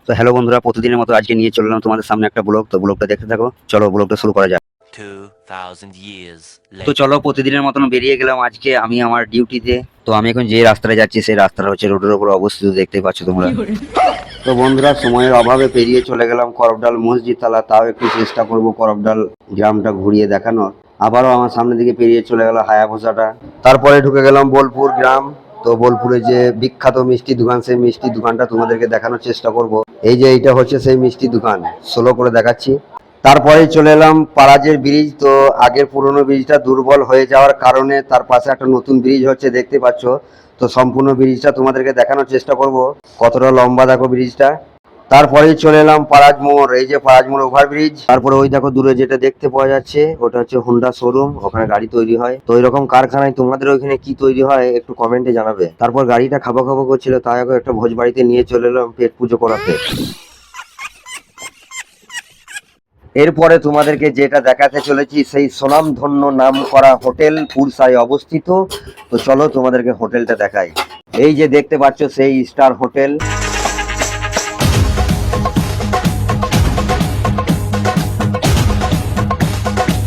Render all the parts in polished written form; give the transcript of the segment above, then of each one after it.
তো হ্যালো বন্ধুরা, প্রতিদিনের মতো আজকে নিয়ে চললাম তোমাদের সামনে একটা ব্লগ। তো ব্লগটা দেখতে থাকো, চলো ব্লগটা শুরু করা যাক। 2000 years তো later. চলো, প্রতিদিনের মতন বেরিয়ে গেলাম আজকে আমি আমার ডিউটিতে। তো আমি এখন যে রাস্তাটা যাচ্ছি সেই রাস্তাটা হচ্ছে রোডের উপর অবস্থিত, দেখতে পাচ্ছ তোমরা। তো বন্ধুরা, সময়ের অভাবে পেরিয়ে চলে গেলাম করবডাল মসজিদ তালা। তাও একটু চেষ্টা করবো করবডাল গ্রামটা ঘুরিয়ে দেখানোর। আবারও আমার সামনের দিকে পেরিয়ে চলে গেল হায়াবুসাটা। তারপরে ঢুকে গেলাম বোলপুর গ্রাম। তো বোলপুরে যে বিখ্যাত মিষ্টি দোকান, সেই মিষ্টি দোকানটা তোমাদেরকে দেখানোর চেষ্টা করব। এই যে এইটা হচ্ছে সেই মিষ্টি দোকান, স্লো করে দেখাচ্ছি। তারপরেই চলে এলাম পারাজের ব্রিজ। তো আগের পুরনো ব্রিজটা দুর্বল হয়ে যাওয়ার কারণে তার পাশে একটা নতুন ব্রিজ হচ্ছে, দেখতে পাচ্ছ। তো সম্পূর্ণ ব্রিজটা তোমাদেরকে দেখানোর চেষ্টা করব, কতটা লম্বা দেখো ব্রিজটা। তারপরেই চলে এলাম পারাজ মোড়। এই যে পারাজ মোড় ওভার ব্রিজ। তারপরে ওই দেখো দূরে যেটা দেখতে পাওয়া যাচ্ছে, ওটা হচ্ছে হোন্ডা শোরুম, ওখানে গাড়ি তৈরি হয়। তো এরকম কারখানায় তোমাদের ওইখানে কি তৈরি হয় একটু কমেন্টে জানাবে। তারপর গাড়িটা খাবো খাবো করছিল, তাই এখন একটা ভোজ বাড়িতে নিয়ে চলে এলাম পেট পুজো করাতে। এরপরে তোমাদেরকে যেটা দেখাতে চলেছি সেই সুনামধন্য নাম করা হোটেল পুরসায় অবস্থিত। তো চলো তোমাদেরকে হোটেলটা দেখাই। এই যে দেখতে পাচ্ছ সেই স্টার হোটেল।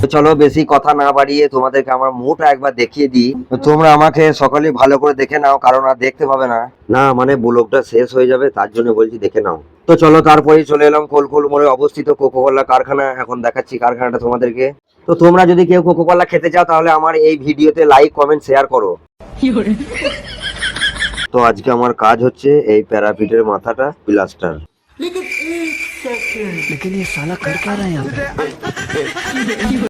তো চলো বেশি কথা না বাড়িয়ে তোমাদেরকে আমার মুখটা একবার দেখিয়ে দিই। তো তোমরা আমাকে সকলে ভালো করে দেখে নাও, কারণ আর দেখতে পাবে না, না মানে ব্লগটা শেষ হয়ে যাবে, তার জন্য বলছি দেখে নাও। তো চলো, তারপরেই চলে এলাম কোলকুল মোড়ে অবস্থিত কোকোকোলা কারখানা। এখন দেখাচ্ছি কারখানাটা তোমাদেরকে। তো তোমরা যদি কেউ কোকোকোলা খেতে চাও তাহলে আমার এই ভিডিওতে লাইক কমেন্ট শেয়ার করো। তো আজকে আমার কাজ হচ্ছে এই প্যারাপিটের মাথাটা প্লাস্টার। लेकिन ये साला कर क्या रहा है यहाँ पे?